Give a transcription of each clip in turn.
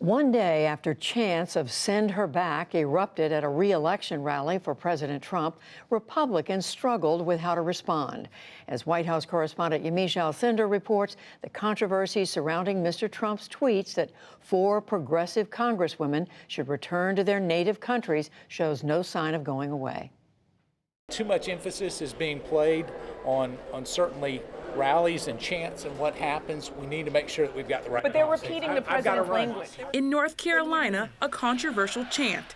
One day after chants of "send her back" erupted at a re-election rally for President Trump, Republicans struggled with how to respond. As White House correspondent Yamiche Alcindor reports, the controversy surrounding Mr. Trump's tweets that 4 progressive congresswomen should return to their native countries shows no sign of going away. Too much emphasis is being played on certainly rallies and chants and what happens. We need to make sure that we've got the right. But they're repeating the president's language. In North Carolina, a controversial chant.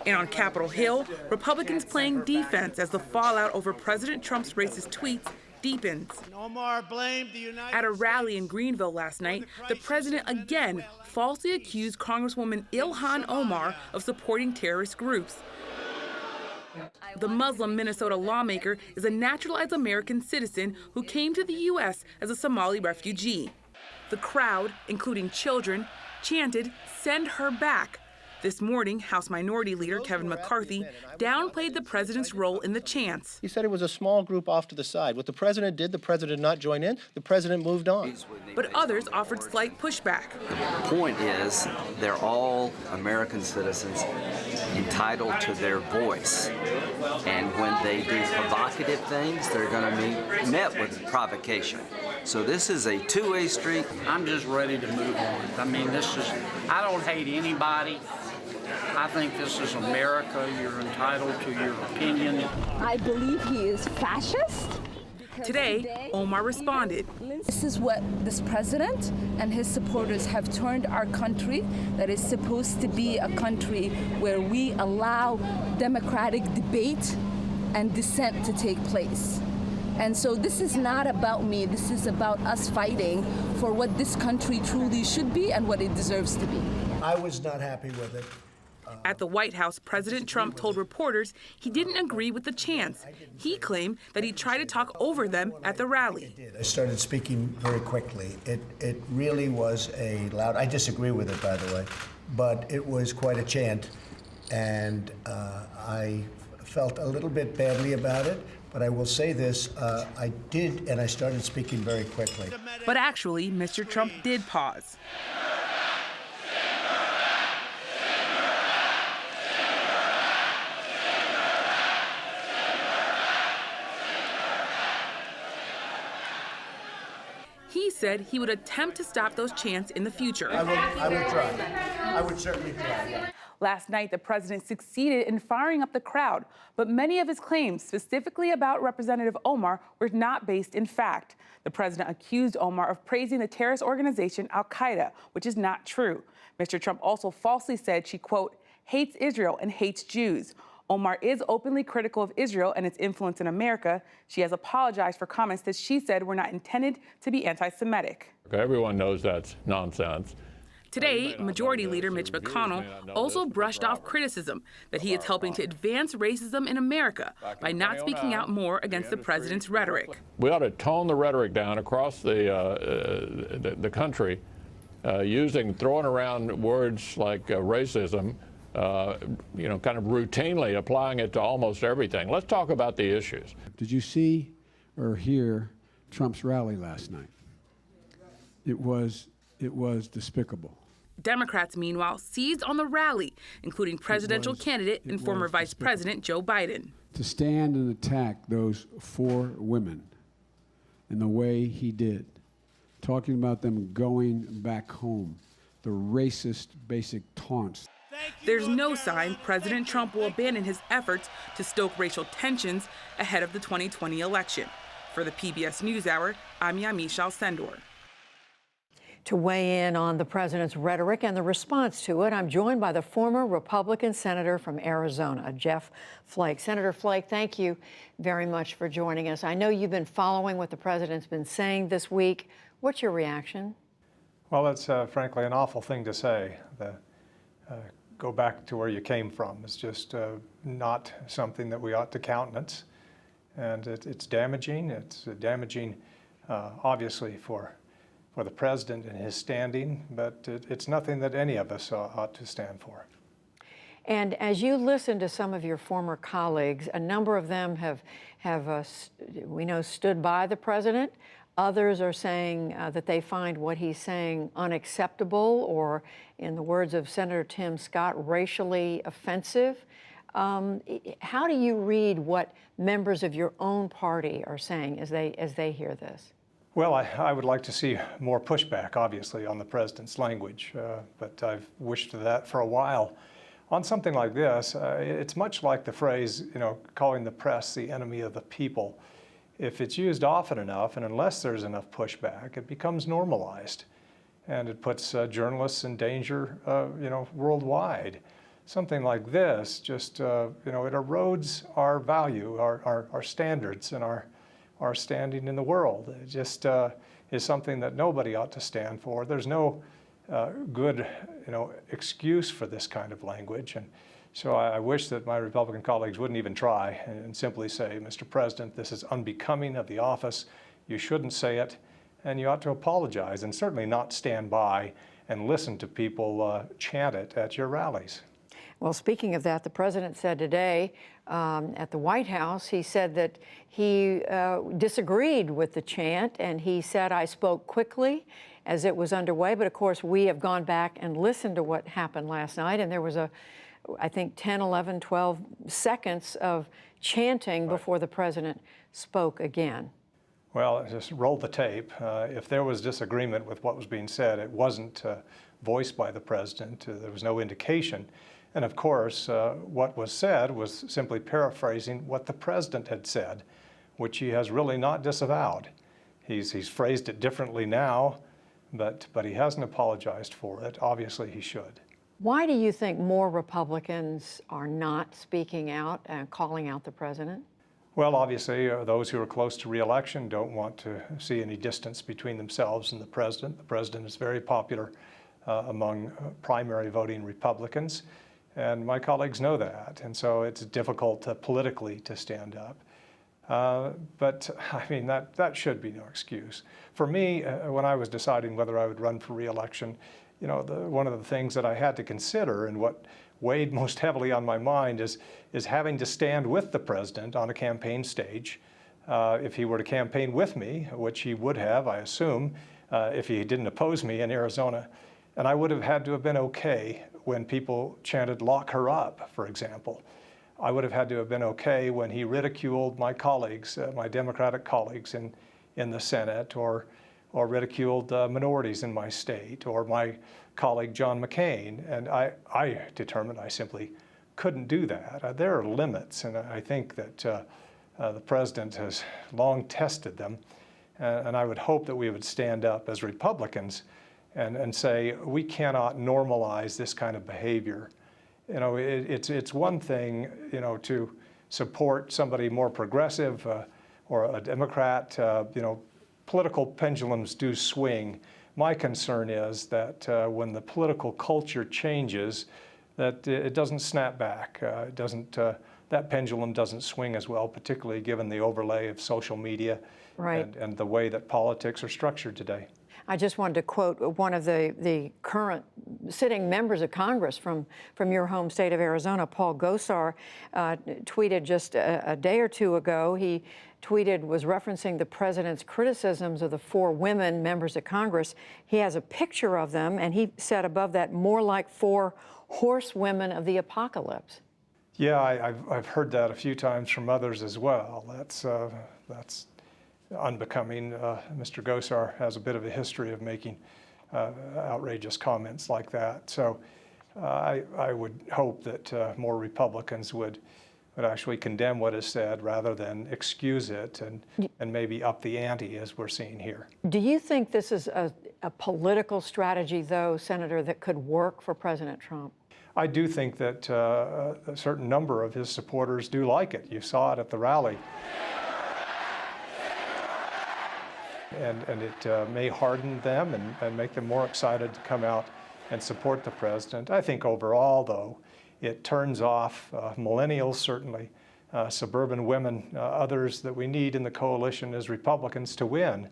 And on Capitol Hill, Republicans playing defense as the fallout over President Trump's racist tweets deepens. At a rally in Greenville last night, the president again falsely accused Congresswoman Ilhan Omar of supporting terrorist groups. The Muslim Minnesota lawmaker is a naturalized American citizen who came to the U.S. as a Somali refugee. The crowd, including children, chanted, "Send her back." This morning, House Minority Leader Kevin McCarthy downplayed the president's role in the chants. He said it was a small group off to the side. What the president did not join in. The president moved on. But others offered slight pushback. The point is, they're all American citizens entitled to their voice. And when they do provocative things, they're going to be met with provocation. So this is a two-way street. I'm just ready to move on. I mean, I don't hate anybody. I think this is America. You're entitled to your opinion. I believe he is fascist. Today, Omar responded. This is what this president and his supporters have turned our country, that is supposed to be a country where we allow democratic debate and dissent to take place. And so this is not about me. This is about us fighting for what this country truly should be and what it deserves to be. I was not happy with it. At the White House, President Trump told reporters he didn't agree with the chants. He claimed that he tried to talk over them at the rally. I started speaking very quickly. It really was a loud, I disagree with it, by the way, but it was quite a chant, and I felt a little bit badly about it. But I will say this, I did, and I started speaking very quickly. But actually, Mr. Trump did pause. He said he would attempt to stop those chants in the future. I would try. I would certainly try, yeah. Last night, the president succeeded in firing up the crowd, but many of his claims, specifically about Representative Omar, were not based in fact. The president accused Omar of praising the terrorist organization Al-Qaeda, which is not true. Mr. Trump also falsely said she, quote, hates Israel and hates Jews. Omar is openly critical of Israel and its influence in America. She has apologized for comments that she said were not intended to be anti-Semitic. Everyone knows that's nonsense. Today, Majority Leader Mitch McConnell also brushed off criticism that he is helping to advance racism in America by not speaking out more against the president's rhetoric. We ought to tone the rhetoric down across the country, throwing around words like racism, kind of routinely applying it to almost everything. Let's talk about the issues. Did you see or hear Trump's rally last night? It was despicable. Democrats, meanwhile, seized on the rally, including presidential candidate and former Vice President Joe Biden. To stand and attack those 4 women in the way he did, talking about them going back home, the racist basic taunts. There's no sign President Trump will abandon his efforts to stoke racial tensions ahead of the 2020 election. For the PBS NewsHour, I'm Yamiche Alcindor. To weigh in on the president's rhetoric and the response to it, I'm joined by the former Republican senator from Arizona, Jeff Flake. Senator Flake, thank you very much for joining us. I know you've been following what the president's been saying this week. What's your reaction? Well, it's frankly an awful thing to say. Go back to where you came from. It's just not something that we ought to countenance. And it's damaging. It's damaging, obviously, for the president and his standing, but it's nothing that any of us ought to stand for. And as you listen to some of your former colleagues, a number of them have we know, stood by the president. Others are saying that they find what he's saying unacceptable, or, in the words of Senator Tim Scott, racially offensive. How do you read what members of your own party are saying as they hear this? Well, I would like to see more pushback, obviously, on the president's language, but I've wished for that for a while. On something like this, it's much like the phrase, calling the press the enemy of the people. If it's used often enough, and unless there's enough pushback, it becomes normalized, and it puts journalists in danger, worldwide. Something like this just, it erodes our value, our standards, and our standing in the world. It just is something that nobody ought to stand for. There's no good, excuse for this kind of language. And so I wish that my Republican colleagues wouldn't even try and simply say, Mr. President, this is unbecoming of the office. You shouldn't say it, and you ought to apologize, and certainly not stand by and listen to people chant it at your rallies. Well, speaking of that, the president said today at the White House, he said that he disagreed with the chant, and he said, I spoke quickly as it was underway. But of course, we have gone back and listened to what happened last night, and there was I think 10, 11, 12 seconds of chanting before the president spoke again. Well, just roll the tape. If there was disagreement with what was being said, it wasn't voiced by the president. There was no indication. And of course, what was said was simply paraphrasing what the president had said, which he has really not disavowed. He's phrased it differently now, but he hasn't apologized for it. Obviously, he should. Why do you think more Republicans are not speaking out and calling out the president? Well, obviously, those who are close to re-election don't want to see any distance between themselves and the president. The president is very popular among primary voting Republicans, and my colleagues know that. And so it's difficult politically to stand up. But I mean, that should be no excuse. For me, when I was deciding whether I would run for re-election, one of the things that I had to consider, and what weighed most heavily on my mind, is having to stand with the president on a campaign stage. If he were to campaign with me, which he would have, I assume, if he didn't oppose me in Arizona, and I would have had to have been okay when people chanted, "Lock her up," for example. I would have had to have been okay when he ridiculed my colleagues, my Democratic colleagues in the Senate, or ridiculed minorities in my state, or my colleague John McCain. And I determined I simply couldn't do that. There are limits, and I think that the president has long tested them. And I would hope that we would stand up as Republicans and say, we cannot normalize this kind of behavior. It's one thing, to support somebody more progressive or a Democrat. Political pendulums do swing. My concern is that when the political culture changes, that it doesn't snap back. That pendulum doesn't swing as well, particularly given the overlay of social media and the way that politics are structured today. I just wanted to quote one of the current sitting members of Congress from your home state of Arizona, Paul Gosar, tweeted just a day or two ago. He was referencing the president's criticisms of the 4 women members of Congress. He has a picture of them, and he said above that, more like 4 horsewomen of the apocalypse. Yeah, I've heard that a few times from others as well. That's unbecoming. Mr. Gosar has a bit of a history of making outrageous comments like that. So I would hope that more Republicans would actually condemn what is said rather than excuse it and maybe up the ante, as we're seeing here. Do you think this is a political strategy, though, Senator, that could work for President Trump? I do think that a certain number of his supporters do like it. You saw it at the rally. And it may harden them and make them more excited to come out and support the president. I think overall, though, it turns off millennials, certainly, suburban women, others that we need in the coalition as Republicans to win.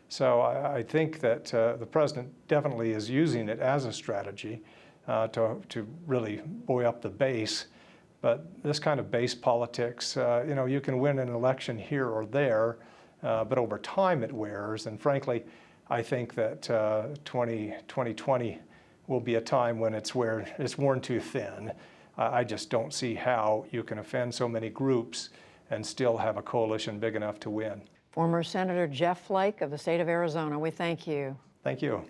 So I think that the president definitely is using it as a strategy to really buoy up the base. But this kind of base politics, you can win an election here or there, but over time it wears. And frankly, I think that 2020 will be a time when it's worn too thin. I just don't see how you can offend so many groups and still have a coalition big enough to win. Former Senator Jeff Flake of the state of Arizona, we thank you. Thank you.